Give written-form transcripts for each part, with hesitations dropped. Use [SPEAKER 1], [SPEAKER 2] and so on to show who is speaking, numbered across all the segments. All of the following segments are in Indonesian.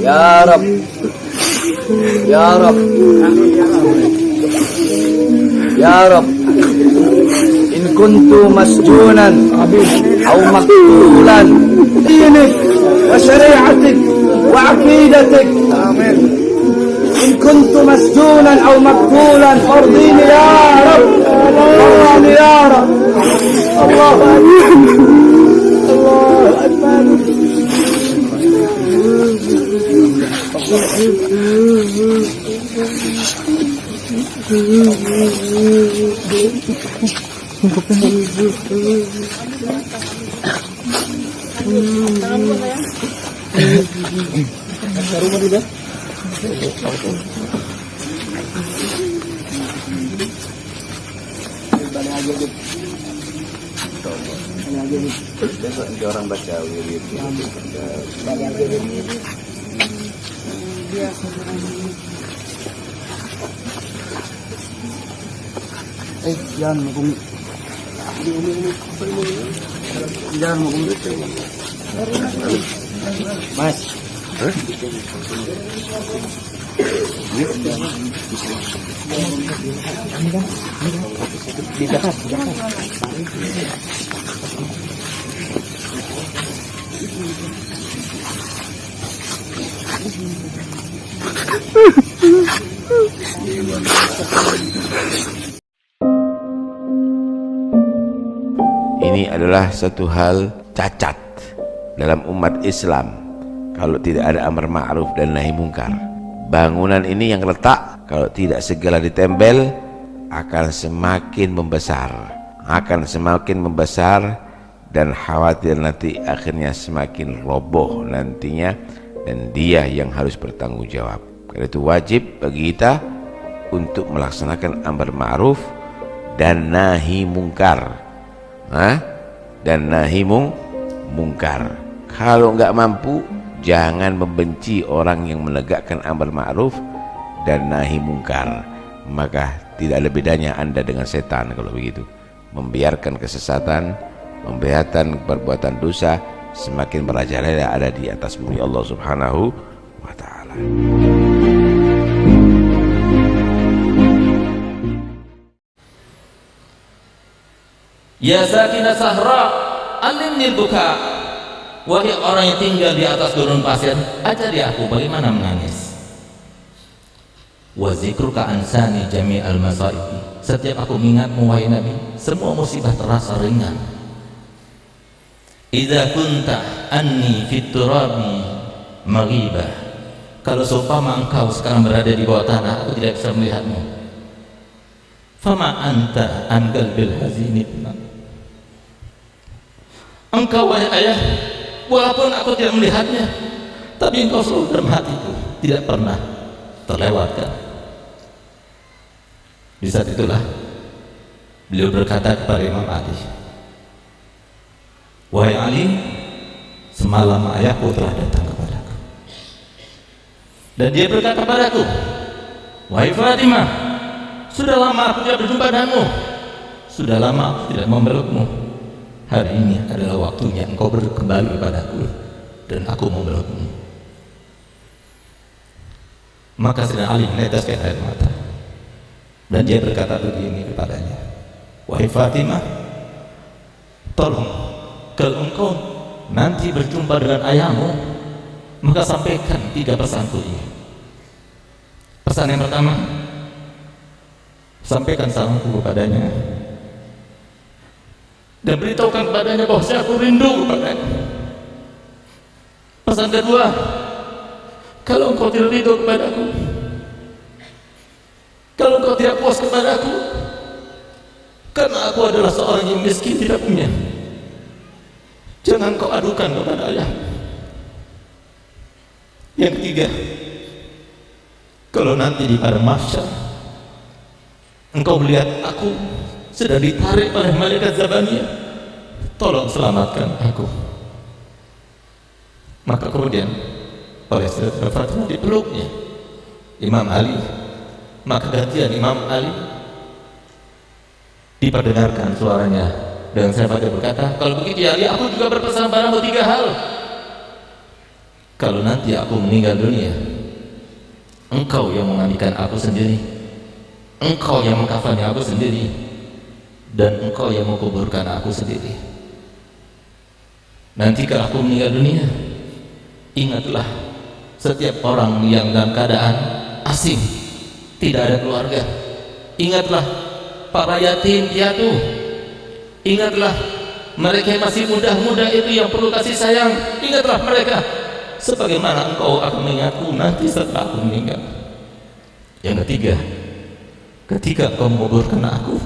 [SPEAKER 1] Ya Rab, Ya Rab, Ya Rab, in kuntu masjunan aw maqtulan dinik wa syari'atik wa aqidatik. Amin. In kuntu masjunan aw maqtulan fardini ya Rab, fardini ya Rab. Allahu Akbar, Allahu Akbar. Orang baca jangan mau jangan mau Mas. Di dekat.
[SPEAKER 2] Ini adalah satu hal cacat dalam umat Islam kalau tidak ada amar ma'ruf dan nahi mungkar. Bangunan ini yang retak kalau tidak segera ditempel akan semakin membesar dan khawatir nanti akhirnya semakin roboh nantinya, dan dia yang harus bertanggung jawab. Karena itu wajib bagi kita untuk melaksanakan amar ma'ruf dan nahi mungkar. Dan nahi mungkar. Kalau enggak mampu, jangan membenci orang yang menegakkan amar ma'ruf dan nahi mungkar. Maka tidak ada bedanya Anda dengan setan kalau begitu. Membiarkan kesesatan, membiarkan perbuatan dosa, semakin merajalela ada di atas bumi Allah Subhanahu wa ta'ala.
[SPEAKER 3] Ya sakinah sahra alimni buka. Wahai orang yang tinggal di atas gurun pasir, ajari aku bagaimana menangis. Wa zikruka ansani jami'al masaib. Setiap aku mengingatmu wahai Nabi, semua musibah terasa ringan. Idza kunta anni fit turabi maghibah. Kalau seumpama engkau sekarang berada di bawah tanah, aku tidak bisa melihatmu. Fama anta an qalbil hazini. Engkau wahai ayah, walaupun aku tidak melihatnya, tapi engkau selalu dalam hatiku, tidak pernah terlewatkan. Di saat itulah beliau berkata kepada Imam Ali, wahai Ali, semalam ayahku telah datang kepadaku dan dia berkata padaku, wahai Fatimah, sudah lama aku tidak berjumpa denganmu, sudah lama aku tidak memelukmu. Hari ini adalah waktunya engkau kembali kepadaku dan aku mau memelukmu. Maka Sayyidina Ali meneteskan air mata dan dia berkata begini kepadanya, wahai Fatimah, tolong kalau engkau nanti berjumpa dengan ayahmu, maka sampaikan 3 pesanku ini. Pesan yang pertama, sampaikan salamku kepadanya dan beritahukan kepadanya bahwa aku rindu kepadanya. Pesan kedua, kalau engkau tidak rindu kepadaku, kalau engkau tidak puas kepadaku, karena aku adalah seorang yang miskin tidak punya, jangan kau adukan kepada ayah. Yang ketiga, kalau nanti di padang mahsyar engkau melihat aku sedang ditarik oleh malaikat Zabaniyah, tolong selamatkan aku. Maka kemudian oleh Sayyidatina Fatimah dipeluknya Imam Ali. Maka gantian Imam Ali diperdengarkan suaranya, Dan saya berkata, kalau begitu ya Ali, aku juga berpesan padamu 3 hal. Kalau nanti aku meninggal dunia, engkau yang mengandikan aku sendiri, engkau yang mengkafani aku sendiri, dan engkau yang menguburkan aku sendiri. Nanti kalau aku meninggal dunia, ingatlah setiap orang yang dalam keadaan asing, tidak ada keluarga. Ingatlah para yatim piatu. Ingatlah mereka yang masih muda-muda itu yang perlu kasih sayang. Ingatlah mereka, sebagaimana engkau akan mengingatku nanti setelah aku meninggal. Yang ketiga, ketika engkau menguburkan aku,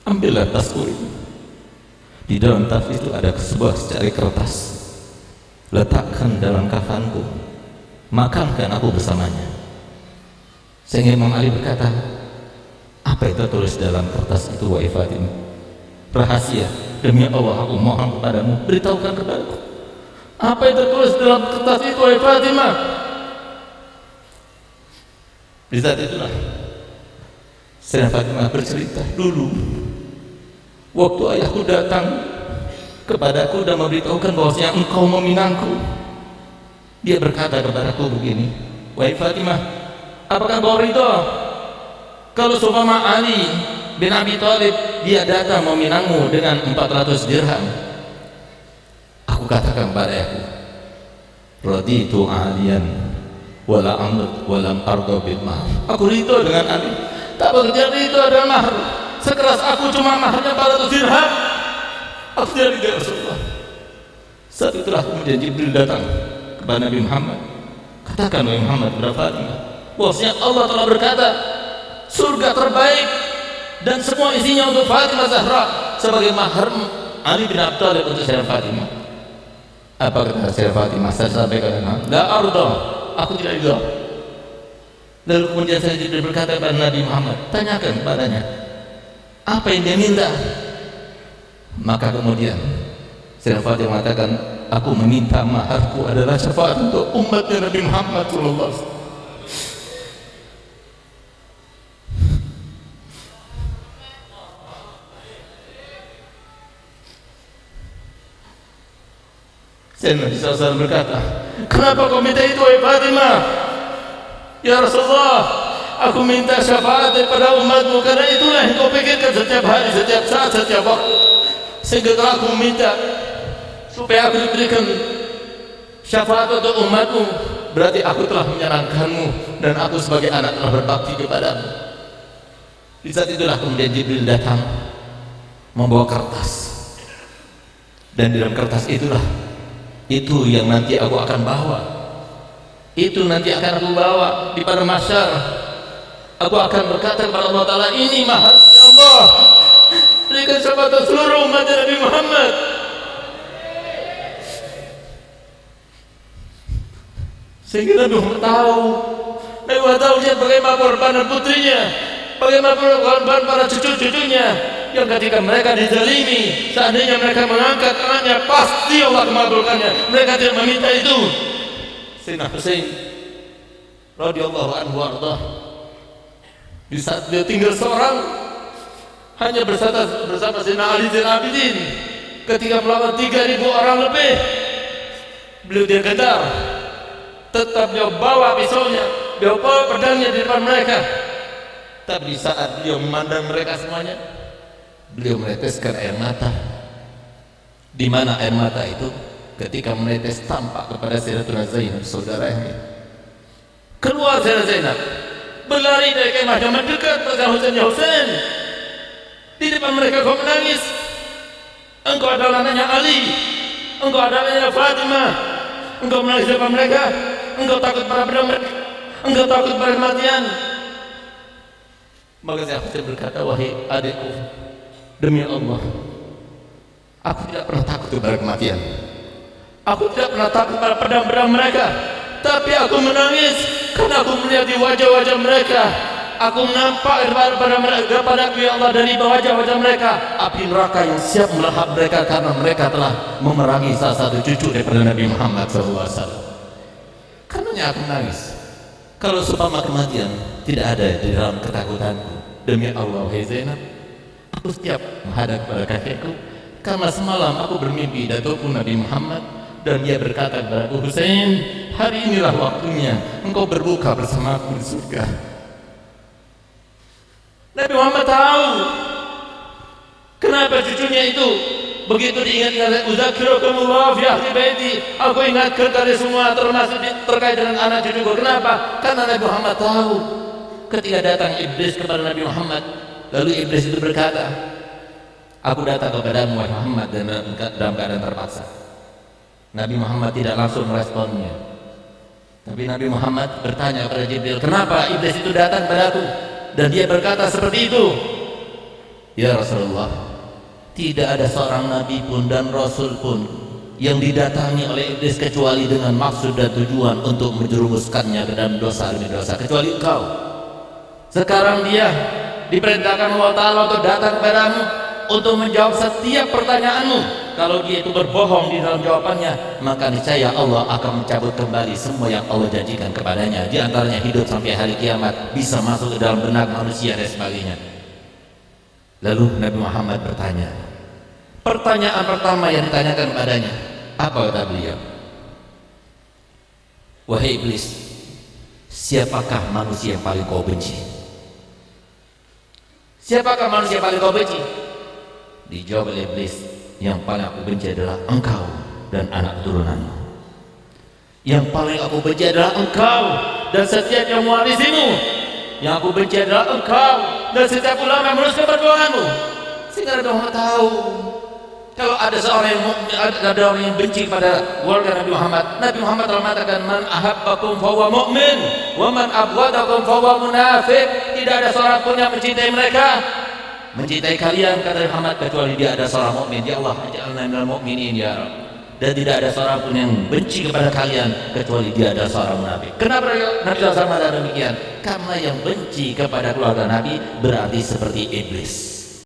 [SPEAKER 3] ambillah tasku ini. Di dalam tas itu ada sebuah secari kertas. Letakkan dalam kafanku, makamkan aku bersamanya. Sehingga Imam Ali berkata, apa yang tertulis dalam kertas itu wahai Fatimah? Rahasia, demi Allah aku mohon kepadamu, beritahukan kepadaku. Apa yang tertulis dalam kertas itu wahai Fatimah? Di saat itulah Sayyidah Fatimah bercerita, dulu waktu ayahku datang kepadaku dan memberitahukan bahwasanya engkau meminangku, dia berkata kepadaku begini, wahai Fatimah, apakah kau ridho kalau seumpama Ali bin Abi Thalib dia datang meminangmu dengan 400 dirham? Aku katakan pada ayahku, raditu aliyan wala amr walam ardo bil mahar. Aku ridho dengan Ali, tak bekerja itu adalah mahar. Sekeras aku cuma maharnya 400 dirham, aku tidak ridho Rasulullah. Saat itulah kemudian Jibril datang kepada Nabi Muhammad, katakan wahai Muhammad kepada Fatimah, bahwasanya Allah telah berkata, surga terbaik dan semua isinya untuk Fatimah Zahra sebagai mahar Ali bin Abi Thalib untuk Sayyidah Fatimah. Apa kata Sayyidah Fatimah? Saya sampaikan, la arda, aku tidak ridho. Lalu kemudian saya berkata kepada Nabi Muhammad, tanyakan kepadanya apa yang dia minta. Maka kemudian Sayyidah Fatimah mengatakan, aku meminta maharku adalah syafaat untuk umatnya Nabi Muhammad sallallahu alaihi wasallam. Sayyidina Nabi SAW berkata, kenapa kau minta itu wahai Fatimah? Ya Rasulullah, aku minta syafaat daripada umatmu karena itulah yang kau pikirkan setiap hari, setiap saat, setiap waktu. Sehingga kalau aku minta supaya aku diberikan syafaat untuk umatmu, berarti aku telah menyenangkanmu dan aku sebagai anak telah berbakti kepadamu. Di saat itulah kemudian Jibril datang membawa kertas, dan di dalam kertas itulah itu yang nanti aku akan bawa, itu nanti akan aku bawa di padang mahsyar. Aku akan berkata kepada Allah Ta'ala, ini mahar ya Allah, berikan syafaat seluruh umat Nabi Muhammad. Sehingga Nabi Muhammad tahu, Nabi Muhammad tahu dia bagaimana pengorbanan putrinya, bagaimana pengorbanan para cucu-cucunya yang ketika mereka dizalimi, seandainya mereka mengangkat anaknya, pasti Allah mengabulkannya. Mereka tidak meminta itu. Sayyidina Husain radhiyallahu anhu warḍah, di saat dia tinggal seorang, hanya bersama Sayyidina Ali Zainal Abidin, ketika melawan 3.000 orang lebih, beliau dia gentar, tetap dia bawa pisaunya, dia bawa pedangnya di depan mereka. Tapi di saat beliau memandang mereka semuanya, beliau meneteskan air mata. Di mana air mata itu? Ketika menetes tampak kepada Sayyidatuna Zainab, saudaranya. Keluar Sayyidatuna Zainab, berlari dari kemahnya, mendekat pada Husain. Ya Husain, di depan mereka kau menangis. Engkau adalah anaknya Ali, engkau adalah anaknya Fatimah. Engkau menangis di depan mereka, engkau takut pada pedang mereka, engkau takut pada kematian. Maka saya berkata, wahai adikku, demi Allah, aku tidak pernah takut kepada kematian. Aku tidak pernah takut pada pedang-pedang mereka. Tapi aku menangis karena aku melihat di wajah-wajah mereka, aku nampak pada mereka, pada ya Allah, dari wajah-wajah mereka api neraka yang siap melahap mereka karena mereka telah memerangi salah satu cucu daripada Nabi Muhammad SAW. Karenanya aku menangis. Kalau seumpama kematian tidak ada di dalam ketakutanku, demi Allah, wahai Zainab, Aku setiap menghadap kepada kakekku, karena semalam aku bermimpi datukku Nabi Muhammad, dan dia berkata kepada aku, Husain, hari inilah waktunya engkau berbuka bersamaku di surga. Nabi Muhammad tahu kenapa cucunya itu begitu diingat-ingat. Uzakirukumullah fi ahli baiti, aku ingatkan kalian semua termasuk terkait dengan anak cucuku. Kenapa? Karena Nabi Muhammad tahu ketika datang iblis kepada Nabi Muhammad, lalu iblis itu berkata, aku datang kepadamu wahai Muhammad dalam keadaan terpaksa. Nabi Muhammad tidak langsung meresponnya, tapi Nabi Muhammad bertanya kepada Jibril, kenapa iblis itu datang padaku? Dan dia berkata seperti itu, ya Rasulullah, tidak ada seorang nabi pun dan rasul pun yang didatangi oleh iblis kecuali dengan maksud dan tujuan untuk menjerumuskannya ke dalam dosa demi dosa, kecuali engkau. Sekarang dia diperintahkan Allah Ta'ala untuk datang kepadamu untuk menjawab setiap pertanyaanmu. Kalau dia itu berbohong di dalam jawabannya, maka niscaya Allah akan mencabut kembali semua yang Allah janjikan kepadanya, di antaranya hidup sampai hari kiamat, bisa masuk ke dalam benak manusia dan sebagainya. Lalu Nabi Muhammad bertanya, pertanyaan pertama yang ditanyakan kepadanya, apa kata beliau? Wahai iblis, siapakah manusia yang paling kau benci? Siapakah manusia yang paling kau benci? Dijawab oleh iblis, yang paling aku benci adalah engkau dan anak keturunanmu. Yang paling aku benci adalah engkau dan setiap yang mewarisimu. Yang aku benci adalah engkau dan setiap ulama yang meneruskan perjuanganmu. Sehingga Nabi Muhammad tahu, kalau ada seorang yang ada orang yang benci kepada keluarga Nabi Muhammad, Nabi Muhammad telah mengatakan, man ahabbakum fahuwa mu'min wa man abghadakum fahuwa munafiq. Tidak ada seorang pun yang mencintai mereka, mencintai kalian, kata Muhammad, kecuali dia ada seorang mukmin. Ya Allah, ja'alna minal mu'minin ya Rabb. Dan tidak ada seorang pun yang benci kepada kalian kecuali dia ada seorang munafik. Kenapa Nabi SAW demikian? Karena yang benci kepada keluarga Nabi berarti seperti iblis.